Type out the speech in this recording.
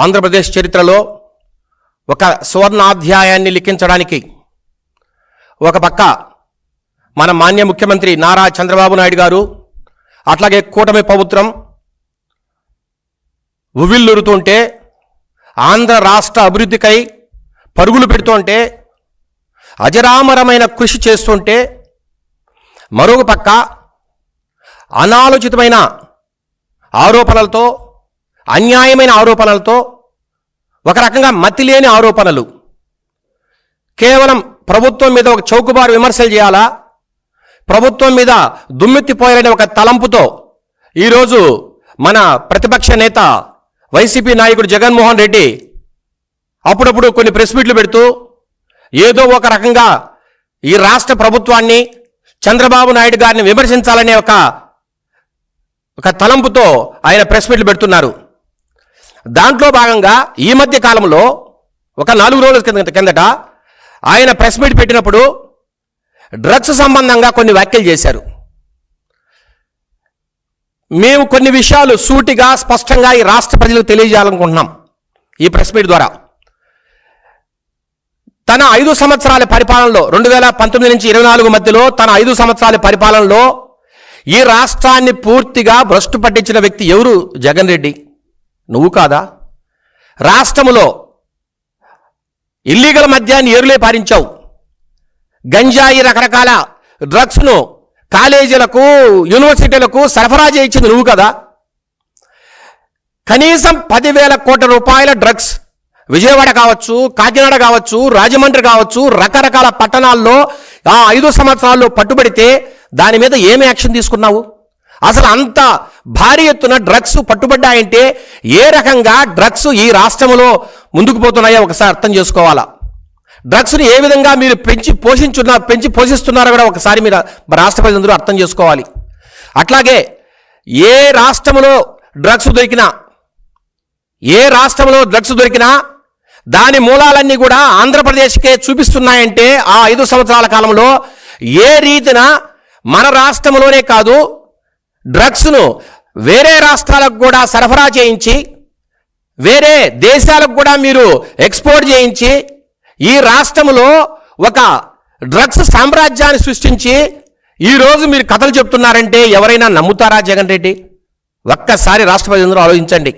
ఆంధ్రప్రదేశ్ చరిత్రలో ఒక సువర్ణాధ్యాయాన్ని లిఖించడానికి ఒక పక్క మన మాన్య ముఖ్యమంత్రి నారా చంద్రబాబు నాయుడు గారు, అట్లాగే కూటమి ప్రభుత్వం ఉవ్విళ్ళూరుతుంటే, ఆంధ్ర రాష్ట్ర అభివృద్ధికై పరుగులు పెడుతుంటే, అజరామరమైన కృషి చేస్తుంటే, మరొక పక్క అనాలోచితమైన ఆరోపణలతో, అన్యాయమైన ఆరోపణలతో, ఒక రకంగా మతిలేని ఆరోపణలు, కేవలం ప్రభుత్వం మీద ఒక చౌకబారు విమర్శలు చేయాలా, ప్రభుత్వం మీద దుమ్మెత్తిపోయాలనే ఒక తలంపుతో ఈరోజు మన ప్రతిపక్ష నేత వైసీపీ నాయకుడు జగన్మోహన్ రెడ్డి అప్పుడప్పుడు కొన్ని ప్రెస్ మీట్లు పెడుతూ ఏదో ఒక రకంగా ఈ రాష్ట్ర ప్రభుత్వాన్ని, చంద్రబాబు నాయుడు గారిని విమర్శించాలనే ఒక తలంపుతో ఆయన ప్రెస్ మీట్లు పెడుతున్నారు. దాంట్లో భాగంగా ఈ మధ్య కాలంలో ఒక 4 రోజుల కిందట ఆయన ప్రెస్ మీట్ పెట్టినప్పుడు డ్రగ్స్ సంబంధంగా కొన్ని వ్యాఖ్యలు చేశారు. మేము కొన్ని విషయాలు సూటిగా స్పష్టంగా ఈ రాష్ట్ర ప్రజలకు తెలియజేయాలనుకుంటున్నాం ఈ ప్రెస్ మీట్ ద్వారా. తన 5 సంవత్సరాల పరిపాలనలో 2019 నుంచి 24 మధ్యలో తన 5 సంవత్సరాల పరిపాలనలో ఈ రాష్ట్రాన్ని పూర్తిగా భ్రష్టు పట్టించిన వ్యక్తి ఎవరు? జగన్ రెడ్డి. నువ్వు కాదా? రాష్ట్రములో ఇల్లీగల్ మద్యాన్ని ఏరులే పారించావు. గంజాయి, రకరకాల డ్రగ్స్ను కాలేజీలకు, యూనివర్సిటీలకు సరఫరా చేయించింది నువ్వు కదా. కనీసం 10,000 కోట్ల రూపాయల డ్రగ్స్ విజయవాడ కావచ్చు, కాకినాడ కావచ్చు, రాజమండ్రి కావచ్చు, రకరకాల పట్టణాల్లో ఆ 5 సంవత్సరాల్లో పట్టుబడితే దాని మీద ఏమి యాక్షన్ తీసుకున్నావు? అసలు అంత భారీ ఎత్తున డ్రగ్స్ పట్టుబడ్డాయంటే ఏ రకంగా డ్రగ్స్ ఈ రాష్ట్రంలో ముందుకు పోతున్నాయో ఒకసారి అర్థం చేసుకోవాలా. డ్రగ్స్ని ఏ విధంగా మీరు పెంచి పోషిస్తున్నారో కూడా ఒకసారి మీరు రాష్ట్ర ప్రజలందరూ అర్థం చేసుకోవాలి. అట్లాగే ఏ రాష్ట్రంలో డ్రగ్స్ దొరికినా దాని మూలాలన్నీ కూడా ఆంధ్రప్రదేశ్కే చూపిస్తున్నాయంటే ఆ 5 సంవత్సరాల కాలంలో ఏ రీతిన మన రాష్ట్రంలోనే కాదు డ్రగ్స్ను వేరే రాష్ట్రాలకు కూడా సరఫరా చేయించి, వేరే దేశాలకు కూడా మీరు ఎక్స్పోర్ట్ చేయించి, ఈ రాష్ట్రంలో ఒక డ్రగ్స్ సామ్రాజ్యాన్ని సృష్టించి ఈరోజు మీరు కథలు చెప్తున్నారంటే ఎవరైనా నమ్ముతారా? జగన్ రెడ్డి, ఒక్కసారి రాష్ట్ర ప్రజలందరూ ఆలోచించండి.